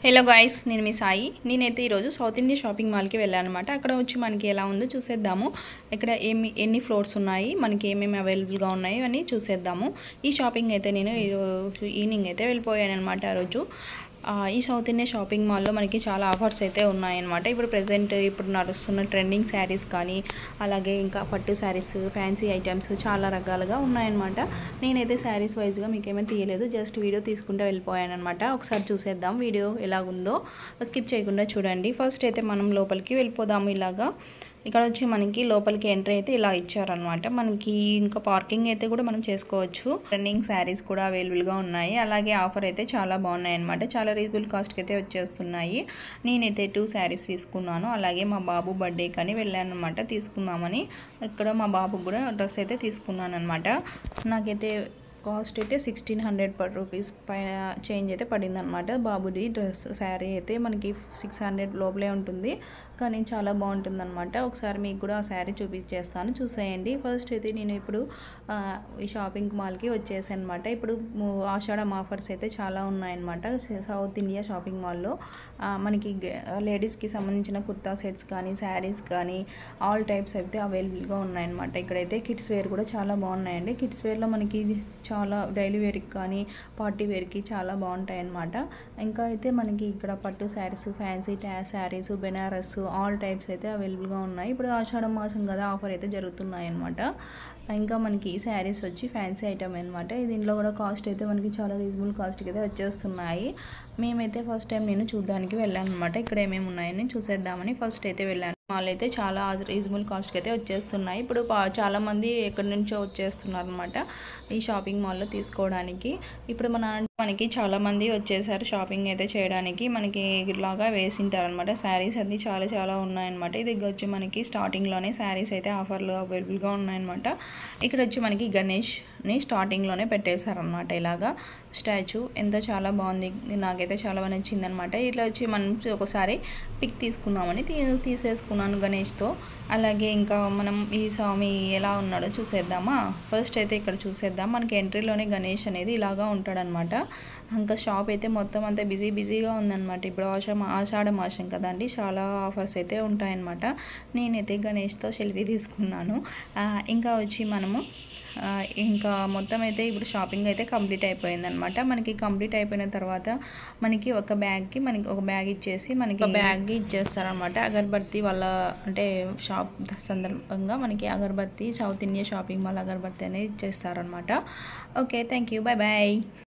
Hello guys, నేను మీ సాయి. నేనైతే ఈరోజు సౌత్ ఇండియా షాపింగ్ మాల్కి వెళ్ళాను అనమాట. అక్కడ వచ్చి మనకి ఎలా ఉందో చూసేద్దాము. ఇక్కడ ఎన్ని ఫ్లోర్స్ ఉన్నాయి, మనకి ఏమేమి అవైలబుల్గా ఉన్నాయి అని చూసేద్దాము. ఈ షాపింగ్ అయితే నేను ఈరోజు ఈవినింగ్ అయితే వెళ్ళిపోయాను అనమాట. ఆ రోజు ఈ సౌత్ ఇండియా షాపింగ్ మాల్లో మనకి చాలా ఆఫర్స్ అయితే ఉన్నాయన్నమాట. ఇప్పుడు నడుస్తున్న ట్రెండింగ్ శారీస్ కానీ, అలాగే ఇంకా పట్టు శారీస్, ఫ్యాన్సీ ఐటమ్స్ చాలా రకాలుగా ఉన్నాయన్నమాట. నేనైతే శారీస్ వైజ్గా మీకేమైనా తీయలేదు, జస్ట్ వీడియో తీసుకుంటూ వెళ్ళిపోయాను అనమాట. ఒకసారి చూసేద్దాం వీడియో ఎలాగుందో, స్కిప్ చేయకుండా చూడండి. ఫస్ట్ అయితే మనం లోపలికి వెళ్ళిపోదాము. ఇక్కడ వచ్చి మనకి లోపలికి ఎంట్రీ అయితే ఇలా ఇచ్చారనమాట. మనకి ఇంకా పార్కింగ్ అయితే కూడా మనం చేసుకోవచ్చు. రన్నింగ్ శారీస్ కూడా అవైలబుల్గా ఉన్నాయి. అలాగే ఆఫర్ అయితే చాలా బాగున్నాయి అనమాట. చాలా రీజనబుల్ కాస్ట్కి అయితే వచ్చేస్తున్నాయి. నేనైతే 2 శారీస్ తీసుకున్నాను. అలాగే మా బాబు బర్త్డే కానీ వెళ్ళాను అనమాట తీసుకుందామని. ఇక్కడ మా బాబుకు కూడా డ్రెస్ అయితే తీసుకున్నాను అనమాట. నాకైతే కాస్ట్ అయితే 1600 రూపీస్ పైన చేంజ్ అయితే పడింది అనమాట. బాబుది డ్రెస్ శారీ అయితే మనకి 600 లోపలే ఉంటుంది, కానీ చాలా బాగుంటుంది అనమాట. ఒకసారి మీకు కూడా ఆ శారీ చూపించేస్తాను, చూసేయండి. ఫస్ట్ అయితే నేను ఇప్పుడు ఈ షాపింగ్ మాల్కి వచ్చేసాను అనమాట. ఇప్పుడు ఆషాఢం ఆఫర్స్ అయితే చాలా ఉన్నాయన్నమాట సౌత్ ఇండియా షాపింగ్ మాల్లో. మనకి లేడీస్కి సంబంధించిన కుర్తా సెట్స్ కానీ, శారీస్ కానీ ఆల్ టైప్స్ అయితే అవైలబుల్గా ఉన్నాయన్నమాట. ఇక్కడైతే కిడ్స్ వేర్ కూడా చాలా బాగున్నాయండి. కిడ్స్ వేర్లో మనకి చాలా డైలీ వేర్కి కానీ, పార్టీ వేర్కి చాలా బాగుంటాయి అన్నమాట. ఇంకా అయితే మనకి ఇక్కడ పట్టు sarees, fancy sarees, Banaras all types అయితే అవైలబుల్గా ఉన్నాయి. ఇప్పుడు ఆషాఢం మాసం కదా, ఆఫర్ అయితే జరుగుతున్నాయి అన్నమాట. ఇంకా మనకి ఈ శారీస్ వచ్చి ఫ్యాన్సీ ఐటమ్ అనమాట. దీంట్లో కూడా కాస్ట్ అయితే మనకి చాలా రీజనబుల్ కాస్ట్కి అయితే వచ్చేస్తున్నాయి. మేమైతే ఫస్ట్ టైం నేను చూడడానికి వెళ్ళాను అనమాట. ఇక్కడ ఏమేమి ఉన్నాయని చూసేద్దామని ఫస్ట్ అయితే వెళ్ళాను. మాల్ అయితే చాలా రీజనబుల్ కాస్ట్కి అయితే వచ్చేస్తున్నాయి. ఇప్పుడు చాలామంది ఎక్కడి నుంచో వచ్చేస్తున్నారు అనమాట ఈ షాపింగ్ మాల్లో తీసుకోవడానికి. ఇప్పుడు మనకి చాలామంది వచ్చేసారు షాపింగ్ అయితే చేయడానికి. మనకి ఇలాగా వేసింటారనమాట. శారీస్ అన్నీ చాలా ఉన్నాయన్నమాట. ఇది వచ్చి మనకి స్టార్టింగ్లోనే శారీస్ అయితే ఆఫర్లు అవైలబుల్గా ఉన్నాయన్నమాట. ఇక్కడ వచ్చి మనకి గణేష్ని స్టార్టింగ్లోనే పెట్టేశారనమాట. ఇలాగా స్టాచ్యూ ఎంతో చాలా బాగుంది, నాకైతే చాలా నచ్చిందనమాట. ఇట్లా వచ్చి మనం ఒకసారి పిక్ తీసుకుందామని తీసేసుకున్నాను గణేష్తో. అలాగే ఇంకా మనం ఈ స్వామి ఎలా ఉన్నాడో చూసేద్దామా. ఫస్ట్ అయితే ఇక్కడ చూసేద్దాం. మనకి ఎంట్రీలోనే గణేష్ అనేది ఇలాగా ఉంటాడనమాట. ఇంకా షాప్ అయితే మొత్తం అంతా బిజీగా ఉందన్నమాట. ఇప్పుడు ఆషాఢ మాసం కదండి, చాలా ఆఫర్స్ అయితే ఉంటాయన్నమాట. నేనైతే గణేష్తో సెల్ఫీ తీసుకున్నాను. ఇంకా వచ్చి మనము ఇంకా మొత్తం అయితే ఇప్పుడు షాపింగ్ అయితే కంప్లీట్ అయిపోయిందనమాట. మనకి కంప్లీట్ అయిపోయిన తర్వాత మనకి ఒక బ్యాగ్ ఇచ్చేసి మనకి బ్యాగ్ ఇచ్చేస్తారనమాట. అగరబత్తి వాళ్ళ అంటే షాప్ సందర్భంగా మనకి అగరబత్తి, సౌత్ ఇండియా షాపింగ్ మాల్ అగరబత్తి అనేది ఇచ్చేస్తారనమాట. Okay, thank you, bye.